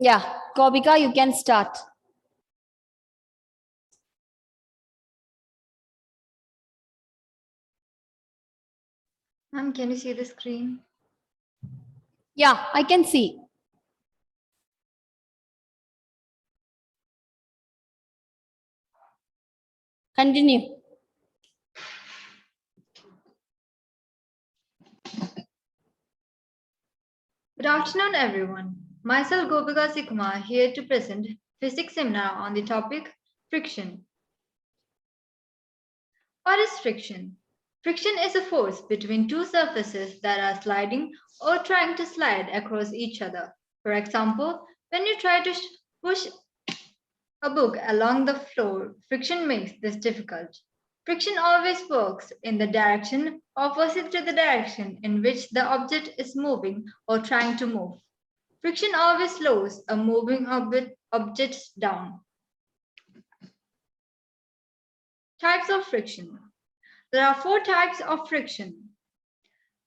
Yeah, Gopika, you can start. Ma'am, can you see the screen? Yeah, I can see. Continue. Good afternoon, everyone. Myself, Gopika Sikma, here to present physics seminar on the topic friction. What is friction? Friction is a force between two surfaces that are sliding or trying to slide across each other. For example, when you try to push a book along the floor, friction makes this difficult. Friction always works in the direction opposite to the direction in which the object is moving or trying to move. Friction always slows a moving object down. Types of friction. There are 4 types of friction: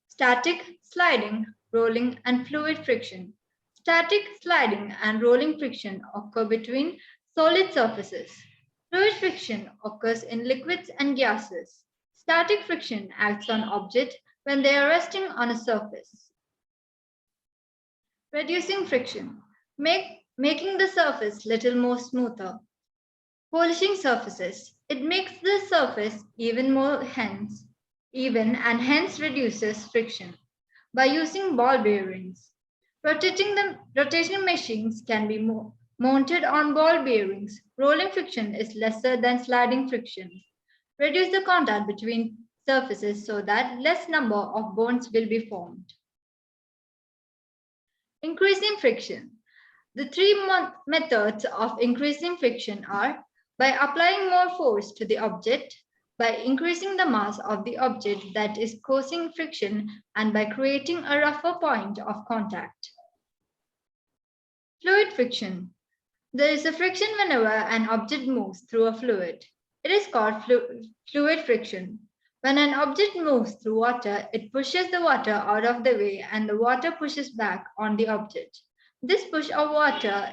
static, sliding, rolling, and fluid friction. Static, sliding, and rolling friction occur between solid surfaces. Fluid friction occurs in liquids and gases. Static friction acts on objects when they are resting on a surface. Reducing friction. Making the surface little more smoother. Polishing surfaces. It makes the surface even and hence reduces friction. By using ball bearings. Rotating machines can be mounted on ball bearings. Rolling friction is lesser than sliding friction. Reduce the contact between surfaces so that less number of bonds will be formed. Increasing friction. The 3 methods of increasing friction are by applying more force to the object, by increasing the mass of the object that is causing friction, and by creating a rougher point of contact. Fluid friction. There is a friction whenever an object moves through a fluid. It is called fluid friction. When an object moves through water, it pushes the water out of the way and the water pushes back on the object. This push of water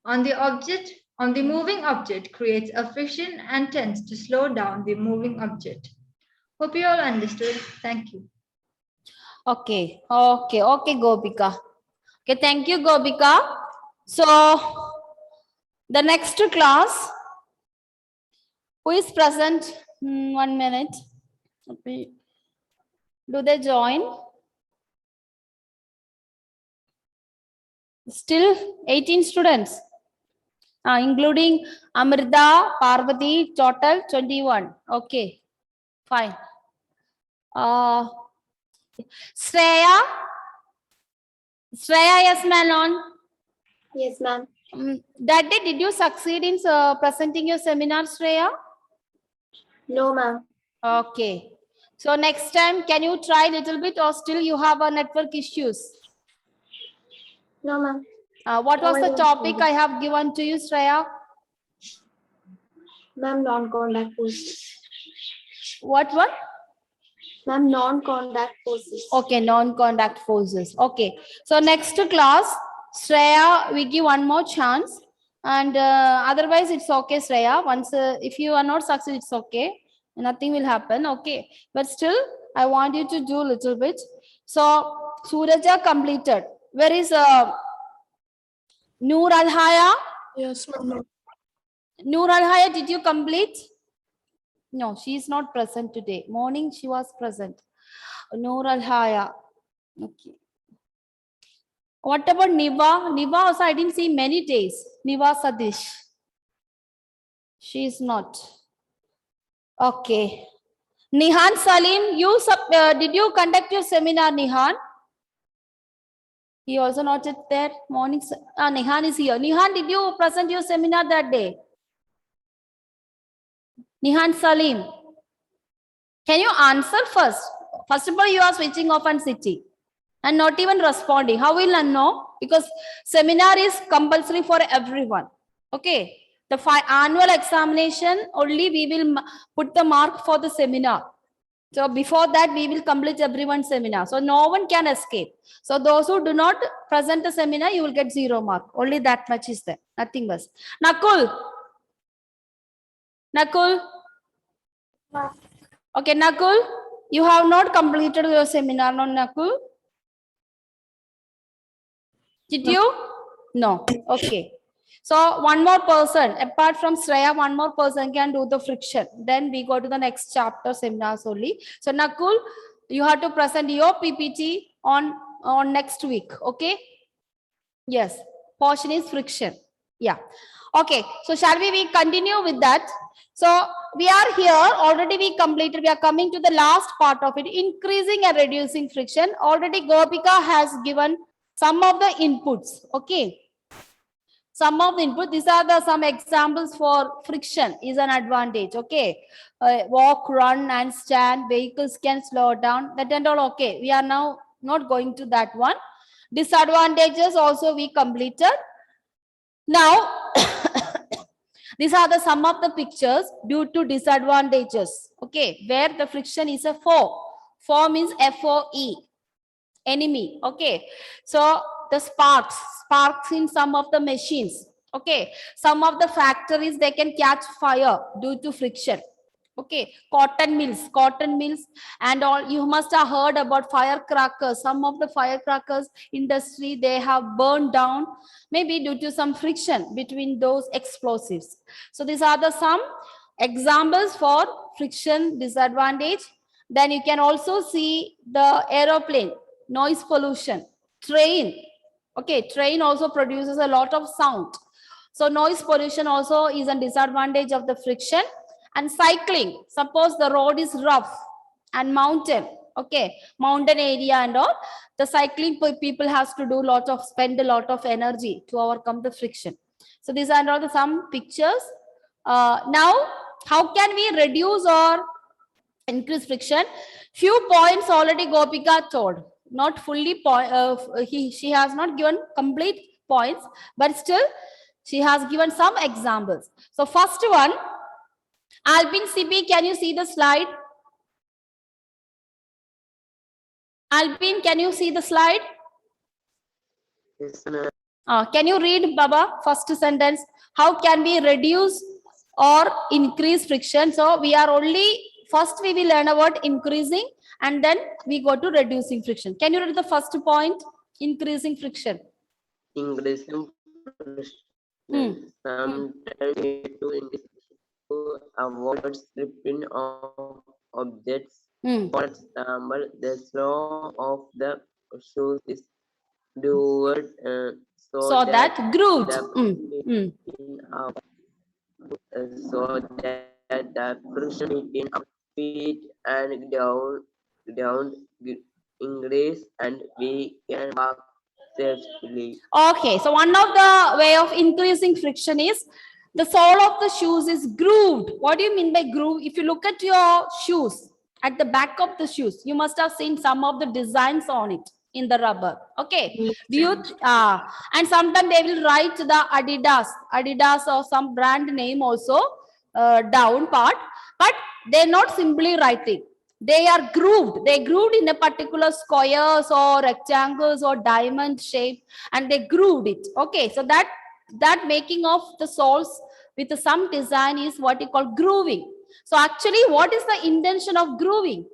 on the moving object creates a friction and tends to slow down the moving object. Hope you all understood. Thank you. Okay, Gopika. Okay, thank you, Gopika. So, the next class, who is present? 1 minute. Okay. Do they join? Still 18 students, including Amrita, Parvati, total 21. Okay, fine. Shreya, yes, ma'am. Yes, ma'am. That day, did you succeed in presenting your seminar, Shreya? No, ma'am. Okay. So next time, can you try a little bit or still you have a network issues? No, ma'am. What was the topic I have given to you, Shreya? Ma'am, non-contact forces. What? Ma'am, non-contact forces. Okay, non-contact forces. Okay. So next class, Shreya, we give one more chance. And otherwise, it's okay, Shreya. Once, if you are not succeed, it's okay. Nothing will happen. Okay. But still, I want you to do a little bit. So, Suraja completed. Where is Noor Alhaya? Yes, ma'am. Noor Alhaya, did you complete? No, she is not present today. Morning, she was present. Noor Alhaya. Okay. What about Niva? Niva also I didn't see many days. Niva Sadish. She is not. Okay. Nihan Salim, did you conduct your seminar, Nihan? He also not there. Morning. Nihan is here. Nihan, did you present your seminar that day? Nihan Salim. Can you answer first? First of all, you are switching off and sitting and not even responding. How will I know? Because seminar is compulsory for everyone. Okay. The annual examination, only we will put the mark for the seminar. So before that, we will complete everyone's seminar. So no one can escape. So those who do not present the seminar, you will get 0 mark. Only that much is there. Nothing else. Nakul. Nakul. Okay, Nakul. You have not completed your seminar, no, Nakul? Did you? No. Okay. So one more person, apart from Shreya, one more person can do the friction. Then we go to the next chapter seminars only. So Nakul, you have to present your PPT on next week. Okay. Yes. Portion is friction. Yeah. Okay. So shall we continue with that? So we are here already. We completed. We are coming to the last part of it. Increasing and reducing friction. Already Gopika has given some of the inputs. Okay. Some of the input, these are the some examples for friction is an advantage. Okay. Walk, run and stand, vehicles can slow down, that and all. Okay, we are now not going to that one. Disadvantages also we completed. Now these are the some of the pictures due to disadvantages. Okay, where the friction is a foe means FOE, enemy. Okay, so the sparks in some of the machines. Okay, some of the factories, they can catch fire due to friction. Okay, cotton mills and all. You must have heard about firecrackers. Some of the firecrackers industry, they have burned down, maybe due to some friction between those explosives. So these are the some examples for friction disadvantage. Then you can also see the aeroplane, noise pollution, train. Okay, train also produces a lot of sound. So noise pollution also is a disadvantage of the friction. And cycling, suppose the road is rough and mountain, okay, mountain area and all, the cycling people has to do spend a lot of energy to overcome the friction. So these are all the some pictures. Now, how can we reduce or increase friction? Few points already Gopika told, not fully she has not given complete points, but still she has given some examples. So first one, Alpin CP, can you see the slide? Alpin, can you see the slide? Yes, ma'am. Can you read, Baba, first sentence? How can we reduce or increase friction? So we are only, first we will learn about increasing and then we go to reducing friction. Can you read the first point? Increasing friction. Increasing sometimes to increase to avoid slipping of objects. For example, the sole of the shoes is lowered So that grooved. So that the friction between our feet and down increase and we can walk safely. Okay, so one of the way of increasing friction is the sole of the shoes is grooved. What do you mean by groove? If you look at your shoes, at the back of the shoes, you must have seen some of the designs on it in the rubber. Okay, do you and sometimes they will write the Adidas or some brand name also down part, but they're not simply writing. They are grooved. They grooved in a particular squares or rectangles or diamond shape, and they grooved it. Okay, so that making of the soles with some design is what you call grooving. So actually, what is the intention of grooving?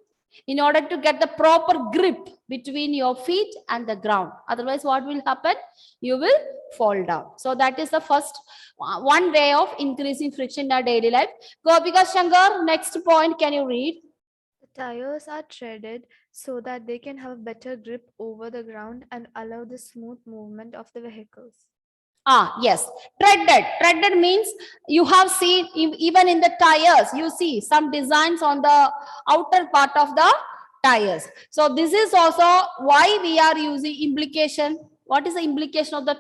In order to get the proper grip between your feet and the ground. Otherwise, what will happen? You will fall down. So that is the first one way of increasing friction in our daily life. Gopika Shankar, next point, can you read? The tires are treaded so that they can have a better grip over the ground and allow the smooth movement of the vehicles. Yes, treaded means you have seen even in the tires, you see some designs on the outer part of the tires. So this is also why we are using implication. What is the implication of the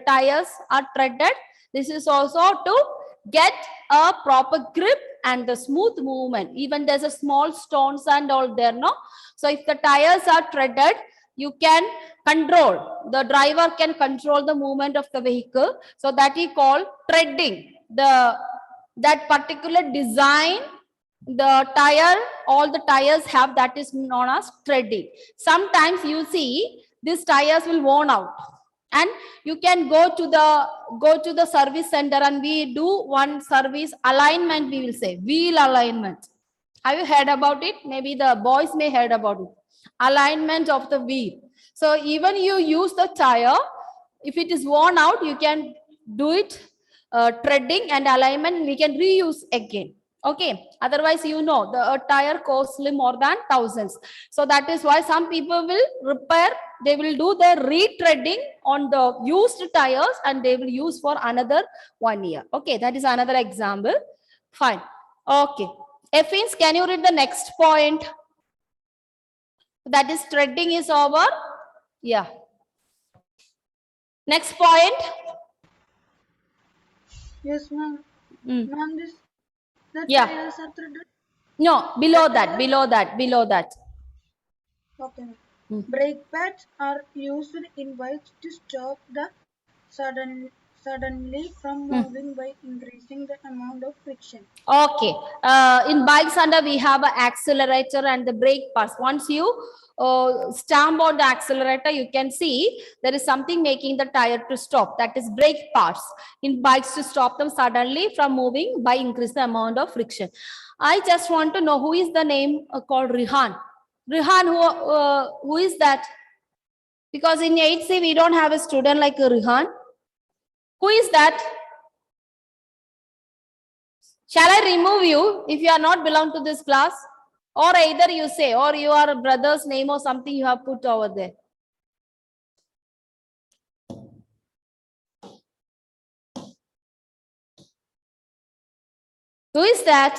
tires are treaded? This is also to get a proper grip and the smooth movement. Even there's a small stones and all there, no? So if the tires are treaded, you can control, the driver can control the movement of the vehicle. So that is called treading. That particular design the tire, all the tires have that is known as treading. Sometimes you see these tires will worn out, and you can go to the service center and we do one service alignment, we will say wheel alignment. Have you heard about it? Maybe the boys may heard about it. Alignment of the wheel. So even you use the tire, if it is worn out, you can do it treading and alignment. We can reuse again. Okay. Otherwise, you know, the tire costly more than thousands. So that is why some people will repair. They will do the retreading on the used tires and they will use for another 1 year. Okay. That is another example. Fine. Okay. Effins, can you read the next point? That is treading is over. Yeah. Next point. Yes, ma'am. Mm. Ma'am, the Yeah. tires are threaded. No, below that. Okay, ma'am. Hmm. Brake pads are used in bikes to stop the suddenly from moving by increasing the amount of friction. Okay. In bikes under we have an accelerator and the brake pads. Once you stamp on the accelerator, you can see there is something making the tire to stop. That is brake pads in bikes to stop them suddenly from moving by increasing the amount of friction. I just want to know who is the name called Rihan. Rihan, who is that? Because in 8C we don't have a student like Rihan. Who is that? Shall I remove you if you are not belong to this class? Or either you say, or your brother's name or something you have put over there. Who is that?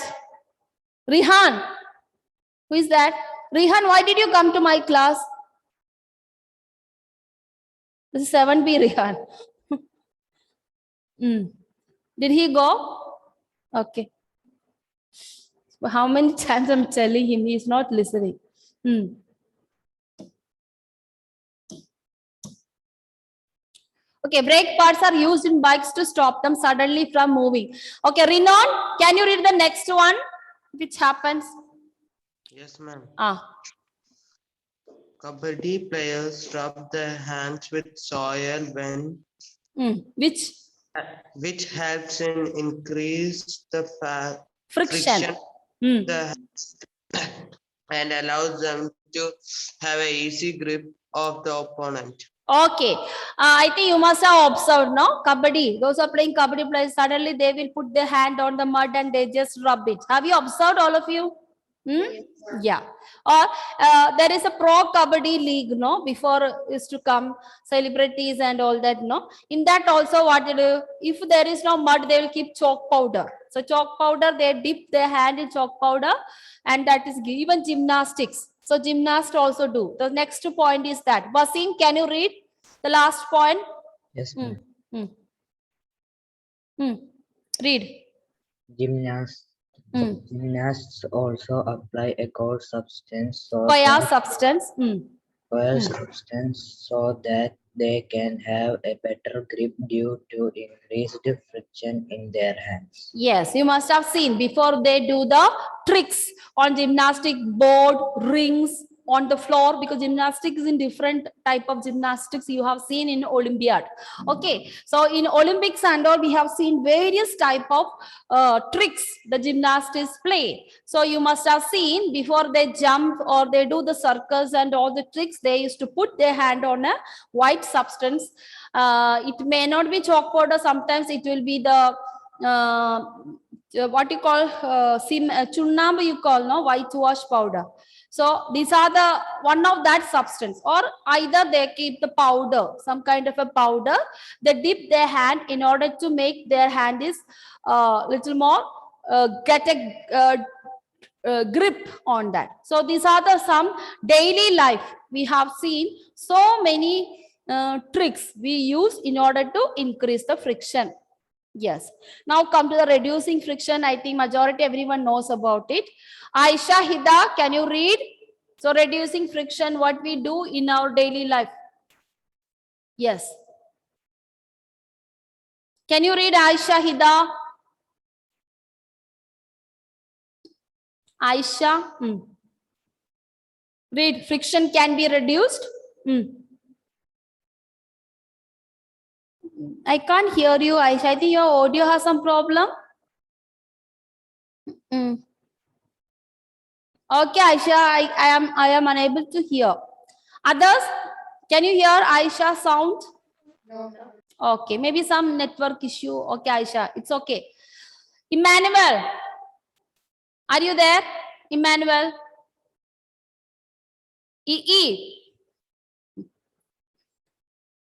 Rihan. Who is that? Rihan, why did you come to my class? This is 7B Rihan. Did he go? Okay. How many times I'm telling him, he's not listening. Okay, brake pads are used in bikes to stop them suddenly from moving. Okay, Rinon, can you read the next one? Which happens? Yes, ma'am. Kabaddi players rub their hands with soil when which helps in increase the friction and allows them to have an easy grip of the opponent. Okay, I think you must have observed, no? Kabaddi. Those are playing kabaddi players, suddenly they will put their hand on the mud and they just rub it. Have you observed, all of you? Yeah. Or there is a pro kabaddi league, no? Before is to come celebrities and all that, no? In that also, what they do? If there is no mud, they will keep chalk powder. So chalk powder, they dip their hand in chalk powder, and that is even gymnastics. So gymnasts also do. The next point is that. Wasim, can you read the last point? Yes, ma'am. Read. Gymnasts also apply a cold substance so that they can have a better grip due to increased friction in their hands. Yes, you must have seen before they do the tricks on gymnastic board, rings, on the floor, because gymnastics is in different type of gymnastics you have seen in Olympiad. Okay, so in Olympics and all we have seen various type of tricks the gymnastics play. So you must have seen before they jump or they do the circus and all the tricks, they used to put their hand on a white substance. It may not be chalk powder, sometimes it will be the what you call chunnambu, you call, no, whitewash powder. So these are the one of that substance, or either they keep the powder, some kind of a powder, they dip their hand in order to make their hand is little more get a grip on that. So these are the some daily life we have seen so many tricks we use in order to increase the friction. Yes. Now come to the reducing friction. I think majority everyone knows about it. Aisha, Hida, can you read? So reducing friction, what we do in our daily life. Yes. Can you read, Aisha, Hida? Aisha. Read, friction can be reduced. I can't hear you, Aisha. I think your audio has some problem. Okay, Aisha, I am unable to hear. Others, can you hear Aisha sound? No. Okay, maybe some network issue. Okay, Aisha, it's okay. Emmanuel, are you there? Emmanuel?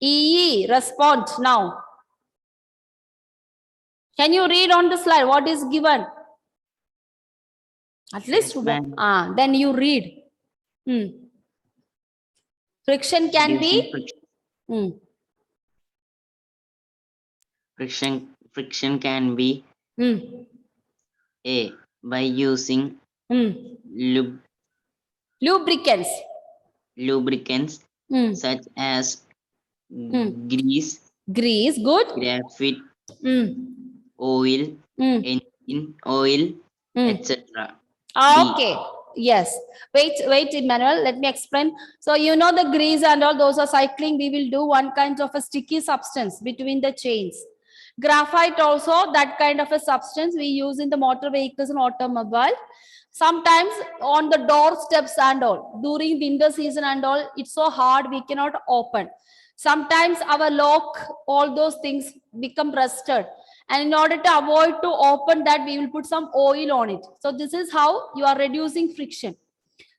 EE, respond now. Can you read on the slide what is given? At least Yes, ma'am. then you read. Friction can Reducing be. friction can be A, by using Lubricants. Such as grease, Good. graphite, oil, engine oil, etc. Okay. Yes. Wait, Emmanuel. Let me explain. So you know the grease and all those are cycling. We will do one kind of a sticky substance between the chains. Graphite also, that kind of a substance we use in the motor vehicles and automobile. Sometimes on the doorsteps and all, during winter season and all, it's so hard we cannot open. Sometimes our lock, all those things become rusted. And in order to avoid to open that, we will put some oil on it. So this is how you are reducing friction.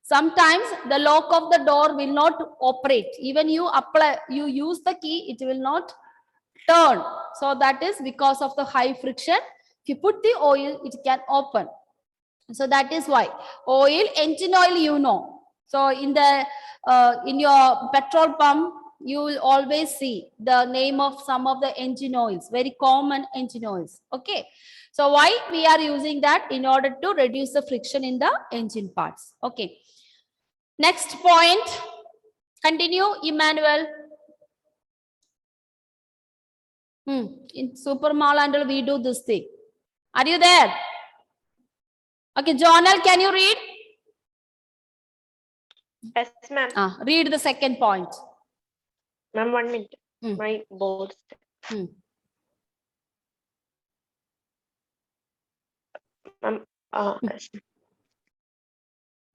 Sometimes the lock of the door will not operate. Even you use the key, it will not turn. So that is because of the high friction. If you put the oil, it can open. So that is why oil, engine oil, you know. So in your petrol pump, you will always see the name of some of the engine oils, very common engine oils. Okay. So why we are using that? In order to reduce the friction in the engine parts. Okay. Next point. Continue, Emmanuel. In super mall and all, we do this thing. Are you there? Okay, Jonal, can you read? Yes, ma'am. Read the second point. Ma'am, 1 minute. My board. Ma'am, yes.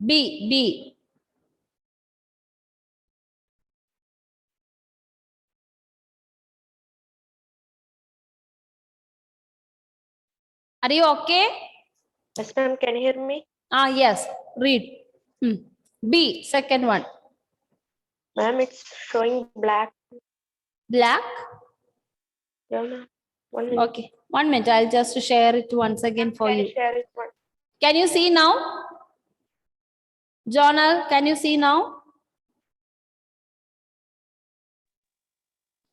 B. Are you okay? Yes, ma'am. Can you hear me? Yes. Read. B, second one. Ma'am, it's showing black. Black? Yeah, ma'am. 1 minute. Okay. 1 minute. I'll just share it once again for you. Share it one. Can you see now? Jonal, can you see now?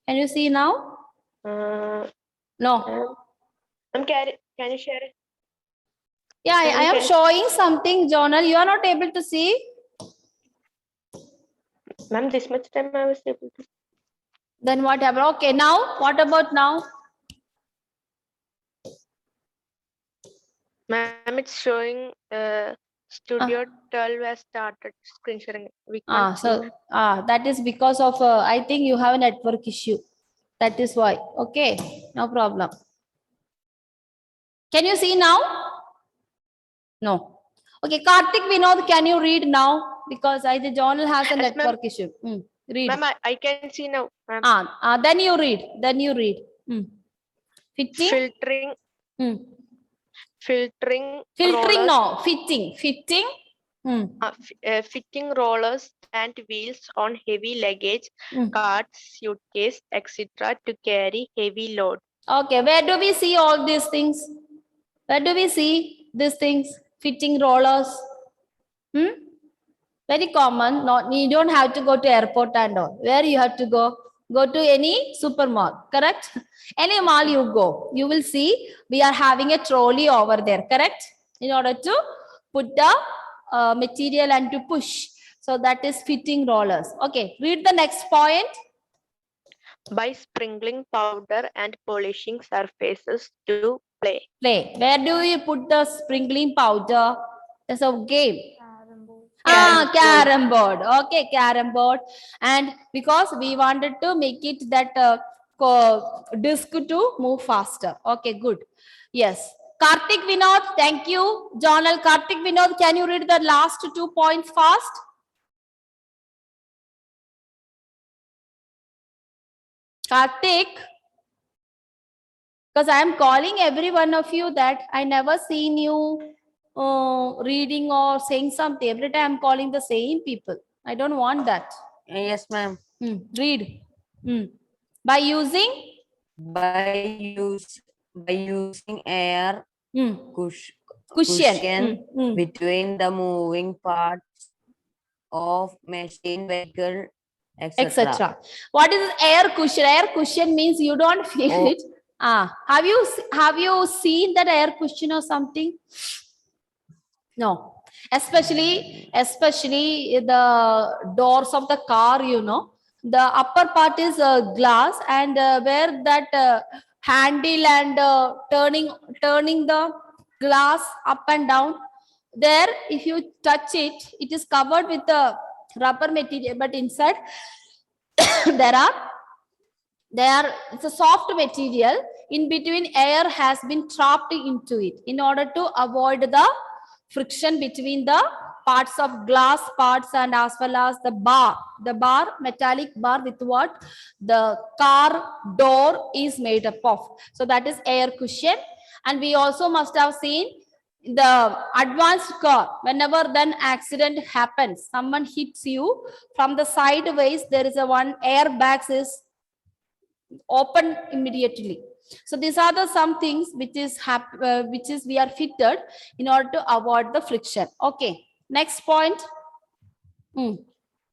Can you see now? No. Ma'am, can you share it? Yeah, I am showing something, Jonal. You are not able to see? Ma'am, this much time I was able to. Then what happened? Okay, now? What about now? Ma'am, it's showing Studio 12 has started screen sharing. We can't see. That is because of, I think you have a network issue. That is why. Okay, no problem. Can you see now? No. Okay, Karthik Vinod, can you read now? Because I think Jonal has a network issue. Read. Ma'am, I can see now. Then you read. Fitting. Filtering rollers. No, fitting. Fitting rollers and wheels on heavy luggage, carts, suitcase, etc. to carry heavy load. Okay, where do we see all these things? Where do we see these things? Fitting rollers. Very common. You don't have to go to airport and all. Where you have to go? Go to any super mall, correct? Any mall you go, you will see we are having a trolley over there, correct? In order to put the material and to push. So that is fitting rollers. Okay, read the next point. By sprinkling powder and polishing surfaces to play. Where do you put the sprinkling powder? There's a game. Carrom board. Carrom board. Okay, carrom board. And because we wanted to make it that disc to move faster. Okay, good. Yes. Kartik Vinod, thank you. Journal Kartik Vinod, can you read the last 2 points fast? Kartik, because I am calling every one of you that I never seen you reading or saying something. Every time I'm calling the same people. I don't want that. Yes, ma'am. Read. By using? By using air Cushion. Between the moving parts of machine, vehicle, etc. What is air cushion? Air cushion means you don't feel it. Have you seen that air cushion or something? No. Especially the doors of the car, you know, the upper part is glass, and where that handle and turning the glass up and down, there if you touch it, it is covered with the rubber material, but inside it's a soft material. In between, air has been trapped into it in order to avoid the friction between the parts of glass parts, and as well as the metallic bar with what the car door is made up of. So that is air cushion. And we also must have seen the advanced car, whenever then accident happens, someone hits you from the sideways, there is a one airbag is open immediately. So these are the some things which is we are fitted in order to avoid the friction. Okay, next point.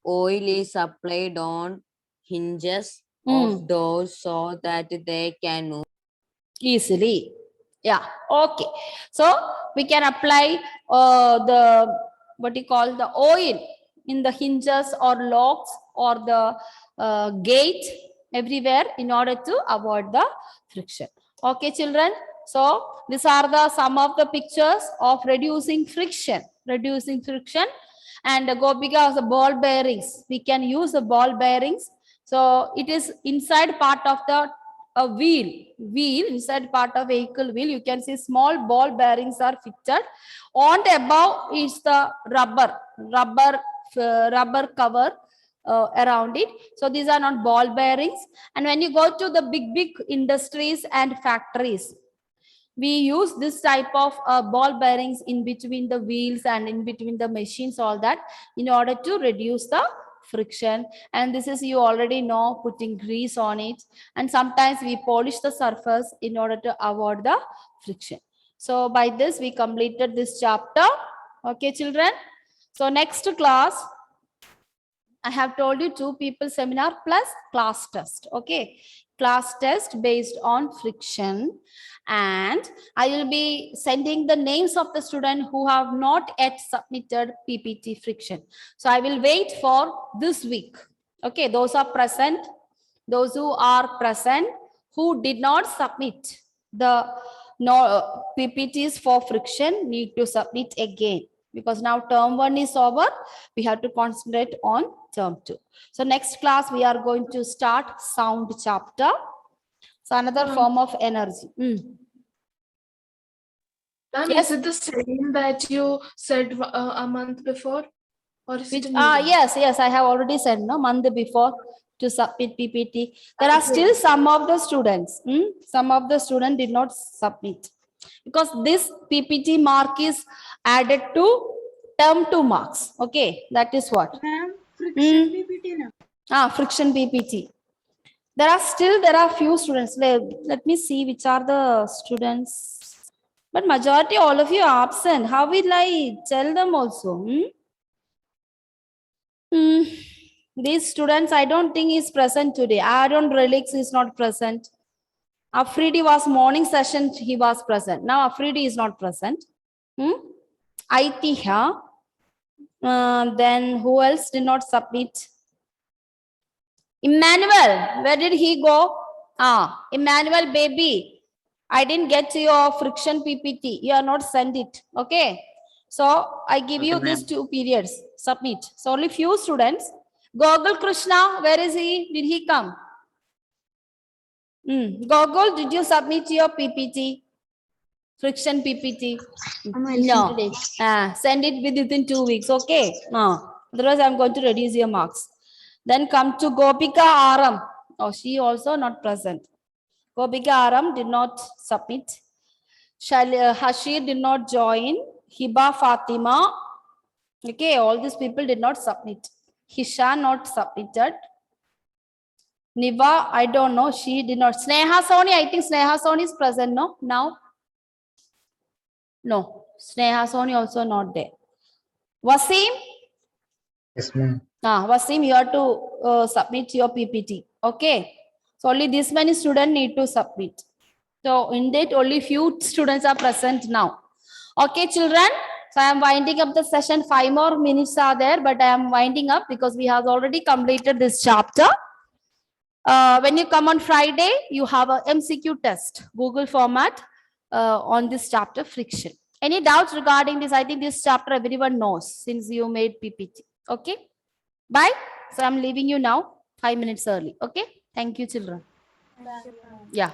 Oil is applied on hinges of doors so that they can move easily. Yeah, okay. So we can apply the oil in the hinges or locks or the gate everywhere in order to avoid the friction. Okay, children. So these are some of the pictures of reducing friction. And Gopika has the ball bearings. We can use the ball bearings. So it is inside part of the wheel inside part of vehicle wheel. You can see small ball bearings are fitted. On the above is the rubber cover around it. So these are not ball bearings. And when you go to the big industries and factories, we use this type of ball bearings in between the wheels and in between the machines, all that, in order to reduce the friction. And this is, you already know, putting grease on it, and sometimes we polish the surface in order to avoid the friction. So by this we completed this chapter. Okay, children. So next class, I have told you 2 people seminar plus class test. Okay, class test based on friction, and I will be sending the names of the students who have not yet submitted PPT friction. So I will wait for this week. Okay, those are present, those who are present who did not submit the PPTs for friction need to submit again, because now term 1 is over. We have to concentrate on term 2. So next class we are going to start sound chapter. So another form of energy. Yes. Is it the same that you said a month before? Or is it yes, I have already said month before to submit PPT. There are still some of the students. Some of the students did not submit, because this PPT mark is added to term 2 marks. Okay, that is what. Friction PPT na. Friction PPT. There are few students. Let me see which are the students. But majority, all of you are absent. How will I tell them also? These students, I don't think is present today. Aaron Relix is not present. Afridi was morning session, he was present. Now Afridi is not present. Aitiha. Then who else did not submit? Emmanuel, where did he go? Emmanuel baby, I didn't get your friction PPT. You are not sent it. Okay. So I give you Okay, these ma'am. 2 periods. Submit. So only few students. Gogol Krishna, where is he? Did he come? Gogol, did you submit your PPT? Friction PPT? No. Send it within 2 weeks. Okay. No. Otherwise, I'm going to reduce your marks. Then come to Gopika Aram. Oh, she also not present. Gopika Aram did not submit. Hashir did not join. Hiba Fatima. Okay, all these people did not submit. Hisha not submitted. Niva, I don't know. She did not. Sneha Soni, I think Sneha Soni is present, no? Now? No. Sneha Soni also not there. Wasim? Yes, ma'am. Wasim, you have to submit your PPT. Okay. So only this many students need to submit. So in that only few students are present now. Okay, children. So I am winding up the session. 5 more minutes are there, but I am winding up because we have already completed this chapter. When you come on Friday, you have a MCQ test, Google format on this chapter, friction. Any doubts regarding this? I think this chapter everyone knows since you made PPT. Okay. Bye. So I'm leaving you now 5 minutes early. Okay. Thank you, children. Yeah.